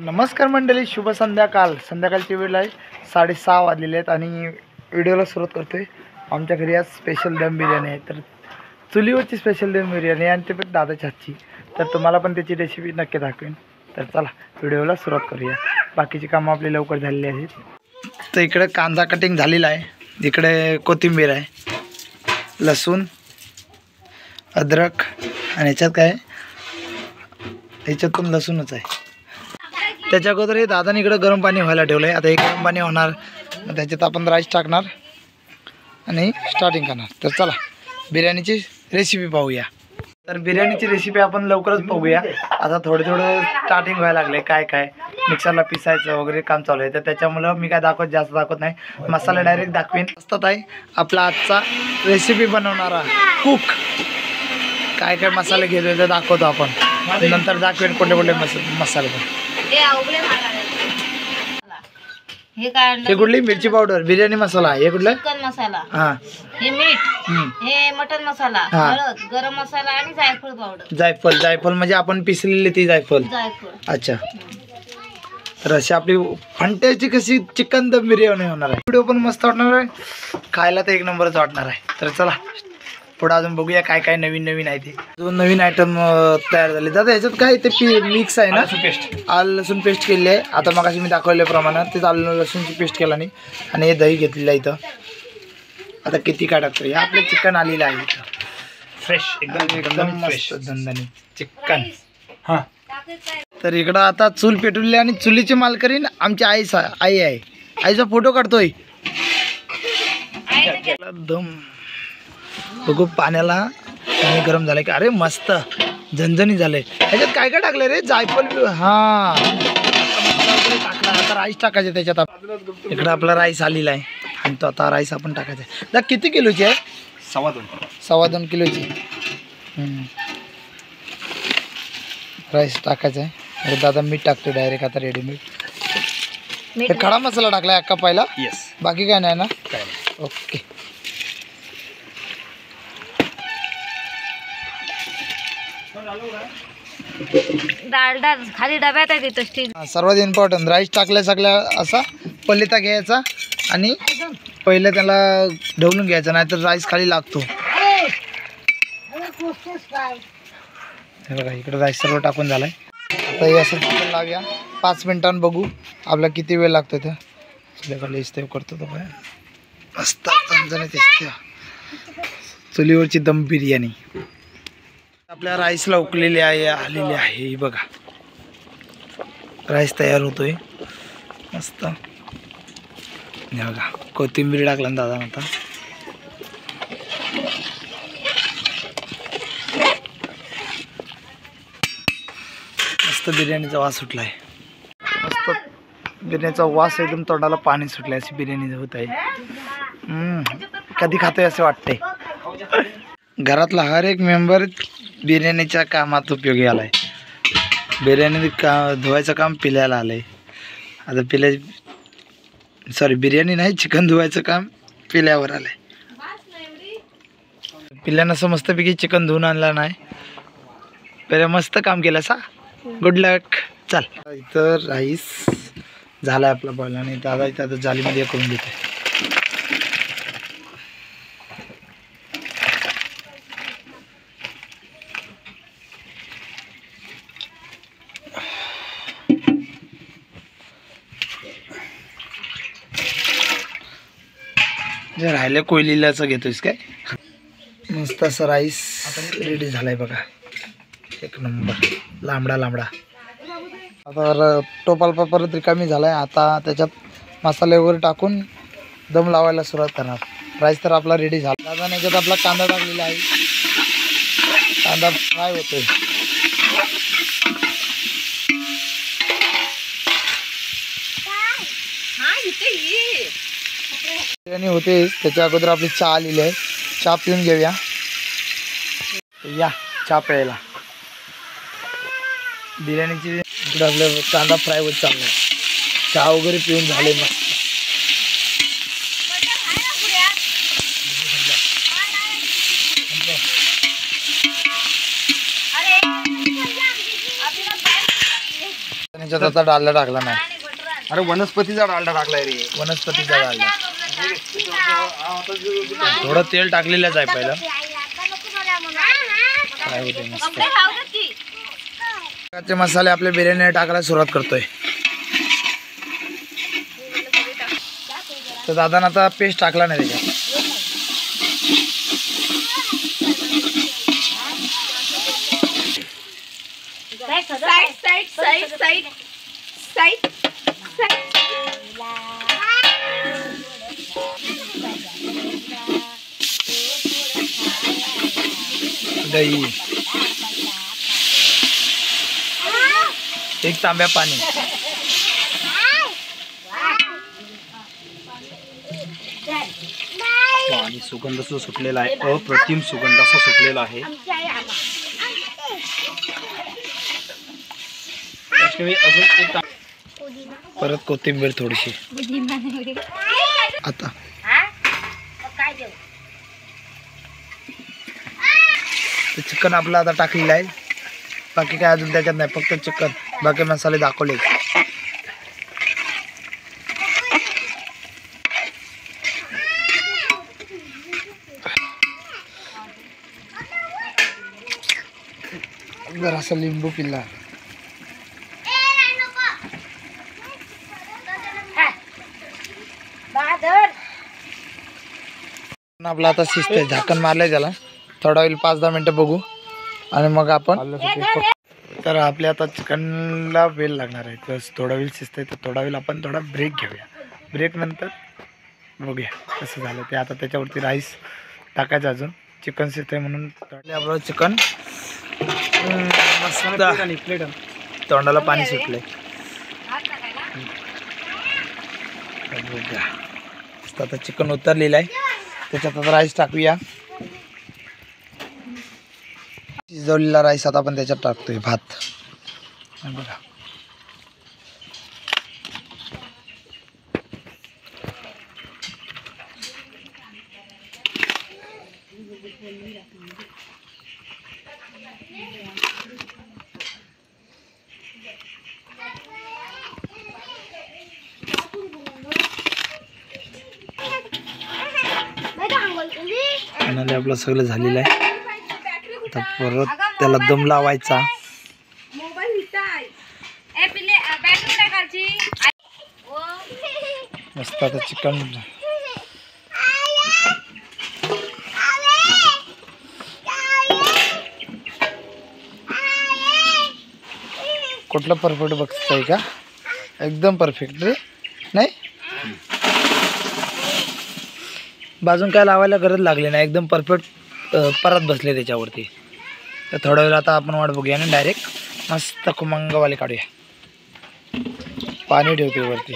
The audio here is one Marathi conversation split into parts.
नमस्कार मंडळी, शुभ संध्याकाळ. संध्याकाळची वेळ आहे, 6:30 वाजलेले आहेत आणि व्हिडिओला सुरुवात करतोय. आमच्या घरी आज स्पेशल दम बिर्याणी आहे. तर चुलीवरची स्पेशल दम बिर्याणी आणि ते पण दादाच्या हातची. तर तुम्हाला पण त्याची रेसिपी नक्की दाखवेन. तर चला व्हिडिओला सुरुवात करूया. बाकीची कामं आपली लवकर झालेली आहेत. तर इकडे कांदा कटिंग झालेला आहे, इकडे कोथिंबीर आहे, लसूण, अद्रक आणि याच्यात काय, याच्यात पण लसूणच आहे. त्याच्या अगोदर हे दादाने इकडं गरम पाणी व्हायला ठेवलं आहे. आता हे गरम पाणी होणार, मग त्याच्यात आपण राईस टाकणार आणि स्टार्टिंग करणार. तर चला बिर्याणीची रेसिपी पाहूया. तर बिर्याणीची रेसिपी आपण लवकरच पाहूया. आता थोडं स्टार्टिंग व्हायला लागले, काय काय मिक्सरला पिसायचं वगैरे काम चालू आहे. तर त्याच्यामुळं मी काय जास्त दाखवत नाही, मसाला डायरेक्ट दाखवेन. असतात आहे आपला आजचा रेसिपी बनवणारा कुक. काय काय मसाले घेतो ते दाखवतो आपण, नंतर दाखवेन कुठले मसाले. हे कुठली मिरची पावडर, बिर्याणी मसाला, हे कुठलं चिकन मसाला, हा, हे मीठ, हे मटन मसाला, हळद, गरम मसाला आणि जायफळ पावडर. जायफळ म्हणजे आपण पिसलेली ती जायफळ. अच्छा. तर अशी आपली फंट्याची कशी चिकन दम बिर्याणी होणार आहे. व्हिडिओ पण मस्त वाटणार आहे, खायला तर एक नंबरच वाटणार आहे. तर चला पुढे अजून बघूया काय काय नवीन आहे. ते दोन नवीन आयटम तयार झाले. दादा ह्याच्यात काय ते मिक्स आहे ना, आलं लसूण पेस्ट केली आहे. आता मग मी दाखवल्याप्रमाणे ते आलं लसूणची पेस्ट केला नाही. आणि हे दही घेतलेलं आहे इथं. आता किती काय टाकतो, हे आपलं चिकन आलेलं आहे इथं, फ्रेश एकदम मस्त दणदणी चिकन. हां, तर इकडं आता चूल पेटवली आणि चुलीची मालकरीण आमची आई आहे. आईचा फोटो काढतोय. दम बघू, पाण्याला पाणी गरम झालंय का? अरे मस्त झणझणी झालंय. ह्याच्यात काय काय टाकलं रे? जायफळ, हा टाकला. आता राईस टाकायचे त्याच्यात. इकडं आपला राईस आलेला आहे आणि तो आता राईस आपण टाकायचा आहे. दादा किती किलोची आहे? 2.5 किलोची राईस टाकायचा आहे. अरे दादा मीठ टाकतो डायरेक्ट आता रेडीमेड. हे खडा मसाला टाकलाय अक्का पहिला, बाकी काय नाही ना? ओके. डालडा खाली डब्यात आहे तिथं स्टील. सर्वात इम्पॉर्टंट, राईस टाकल्या असा पलिता घ्यायचा आणि पहिले त्याला ढवलून घ्यायचा, नाहीतर राईस खाली लागतो. हे बघा इकडे राईस सर्व टाकून झालाय. आता हे असं चिकन लावूया, 5 मिनिटांनी बघू आपला किती वेळ लागतो. त्या चुल्याखाली इस्तेव करतो तो काय मस्त झणझणीत चुलीवरची दम बिर्याणी आपल्या राईसला उकलेली आहे, आलेली आहे. ही बघा राईस तयार होतोय मस्त. हे बघा कोथिंबीर टाकला ना दादा. आता मस्त बिर्याणीचा वास सुटला आहे. मस्त बिर्याणीचा वास, एकदम तोंडाला पाणी सुटलं. अशी बिर्याणी होत आहे. कधी खातोय असं वाटतंय. घरातला हर एक मेंबर बिर्याणीच्या कामात उपयोगी आलाय. बिर्याणी धुवायचं काम पिल्याला आलंय. आता बिर्याणी नाही, चिकन धुवायचं काम पिल्यावर आलंय. पिल्यानं असं मस्तपैकी चिकन धुवून आणलं नाही, पहिले मस्त काम केलं सा. गुड लक. चल इथं राईस झालाय आपला बॉईल आणि दादा इथं आता जालीमध्ये करून देते. जे राहिले कोयलीलाचं घेतोयस काय? मस्त असं राईस रेडी झालाय बघा, एक नंबर लांबडा. आता टोपाल परत रिकामी झालाय. आता त्याच्यात मसाले वगैरे टाकून दम लावायला सुरुवात करणार. राईस तर आपला रेडी झाला. दादाने याच्यात आपला कांदा टाकलेला आहे, कांदा फ्राय होतोय. बिर्याणी होते त्याच्या अगोदर आपली चहा आलेली आहे. चहा पिऊन घेऊया. या चहा प्यायला. बिर्याणीची इकडे आपलं कांदा फ्राय होत चाललं. चहा वगैरे पिऊन झाले मस्त. त्याच्यात आता डालडा टाकला नाही. अरे वनस्पतीचा डालडा टाकलाय रे. वनस्पतीचा डालडा. थोडं तेल टाकलेलंच आहे पहिलं. काय होते मस्त मसाले आपल्या बिर्याणी टाकायला सुरुवात करतोय. तर दादानं आता पेस्ट टाकला नाही त्याच्यात. दही, एक तांब्या पाणी. आणि सुगंध जो सुटलेला आहे अप्रतिम सुगंध असा सुटलेला आहे. अजून एक परत कोथिंबीर थोडीशी. आता चिकन आपलं आता टाकलेलं आहे. बाकी काय अजून त्याच्यात नाही, फक्त चिकन. बाकी मसाले दाखवले. जरासा लिंबू पिल्ला. आपला आता शिजतंय. झाकण मारलंय त्याला. थोडा वेळ 5-10 मिनिटं बघू आणि मग आपण. तर आपल्या आता चिकनला वेळ लागणार आहे. तर थोडा वेळ शिजतंय, तर थोडा वेळ आपण थोडा ब्रेक घेऊया. ब्रेक नंतर बघूया कसं झालं ते. आता त्याच्यावरती राईस टाकायचं. अजून चिकन शिजतंय म्हणून आपलं चिकन मस्त तोंडाला पाणी सुटलंय. आता चिकन उतरलेलं आहे. त्याच्यात आता राईस टाकूया. शिजवलेला राईस आता आपण त्याच्यात टाकतोय. भात बघा. आणि आपलं सगळं झालेलं आहे. आता परत त्याला दम लावायचा. मस्त आता चिकन कुठलं परफेक्ट बघताय का? एकदम परफेक्ट रे. नाही बाजून काय लावायला गरज लागली नाही. एकदम परफेक्ट परत बसले त्याच्यावरती. तर थोडा वेळ आता आपण वाट बघूया आणि डायरेक्ट मस्त खमंगवाले काढूया. पाणी ठेवते वरती.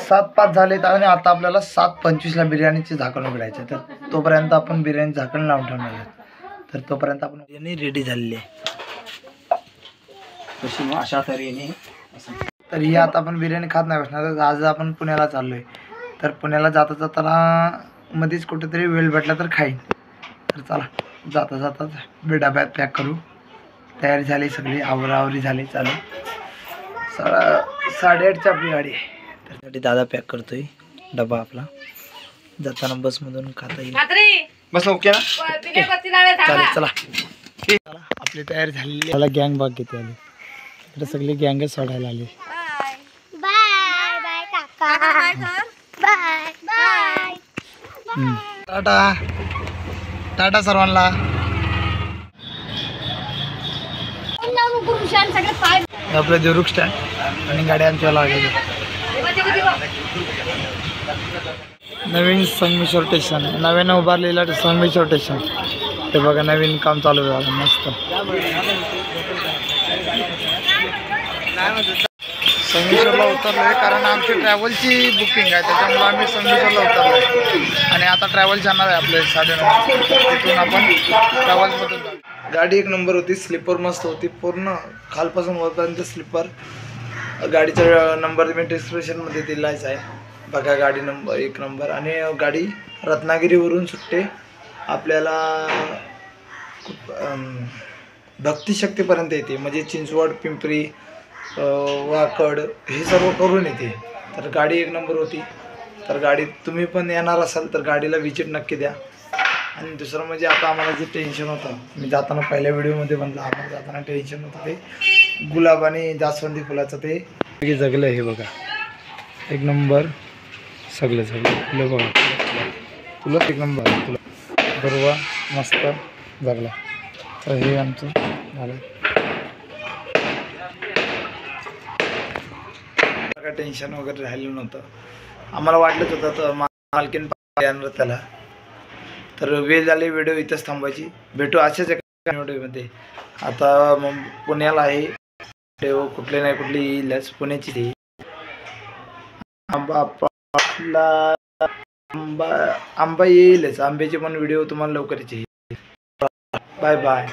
सात 5 झालेत आणि आता आपल्याला 7:25ला बिर्याणीची झाकण उघडायचं. तर तोपर्यंत आपण बिर्याणी झाकण लावून ठेवणार आहे. तर तोपर्यंत आपण बिर्याणी रेडी झालेली आहे. अशा तऱ्हेने. तर ही आता आपण बिर्याणी खात नाही बसणार. आज आपण पुण्याला चाललोय. तर पुण्याला जाता जाताना मध्येच कुठेतरी वेळ भेटला तर खाईन. तर चला जाता जाता डब्यात पॅक करू. तयारी झाली सगळी. आवरावरी झाली. चालू 8:30ची आपली गाडी आहे. त्यासाठी दादा पॅक करतोय डबा आपला. जाताना बसमधून खाता येईल. बस ओके ना. चालेल चला. आपली तयारी झालेली. त्याला गँग बाग घेते आली. इकडे सगळी गँगच सोडायला आली. टाटा टाटा सर्वांना. आपलं देवरुख स्टँड आणि गाड्या आमच्या लागेल. नवीन संगमेश्वर स्टेशन. नव्यानं उभारलेलं संगमेश्वर स्टेशन. ते बघा नवीन काम चालू झालं. मस्त संगमेश्वरला उतरलोय कारण आमची ट्रॅव्हलची बुकिंग आहे. त्याच्यामुळे आम्ही संगमेश्वरला उतरलोय आणि आता ट्रॅव्हल जाणार आहे आपले 9:30. तिथून आपण ट्रॅव्हल्समधून जाऊ. गाडी एक नंबर होती. स्लीपर मस्त होती. पूर्ण खालपासून वरपर्यंत स्लीपर. गाडीचा नंबर मी डिस्क्रिप्शनमध्ये दिलाच आहे. बघा गाडी नंबर 1 नंबर. आणि गाडी रत्नागिरीवरून सुटते आपल्याला भक्तिशक्तीपर्यंत येते, म्हणजे चिंचवड, पिंपरी, वाकड हे सर्व करून येते. तर गाडी 1 नंबर होती. तर गाडी तुम्ही पण येणार असाल तर गाडीला विजिट नक्की द्या. आणि दुसरं म्हणजे आता आम्हाला जे टेन्शन होतं, मी जाताना पहिल्या व्हिडिओमध्ये म्हटलं आम्हाला जाताना टेन्शन होतं, ते गुलाब आणि जास्वंदी फुलाचं ते जगलं. हे बघा 1 नंबर सगळं फुलं बघा. फुलं 1 नंबर, फुलं बरोबर मस्त जगला. तर हे आमचं झालं. काय टेन्शन वगैरे राहिलं नव्हतं. आम्हाला वाटलंच होतं तर मालकीन येणार त्याला. तर वेळ झाली व्हिडिओ इथंच थांबायची. भेटू अशाच एका व्हिडिओमध्ये. आता मग पुण्याला आहे, कुठले नाही कुठली येईलच, पुण्याची ती आंबा येईलच. आंब्याचे पण व्हिडिओ तुम्हाला लवकरच येईल. Bye bye.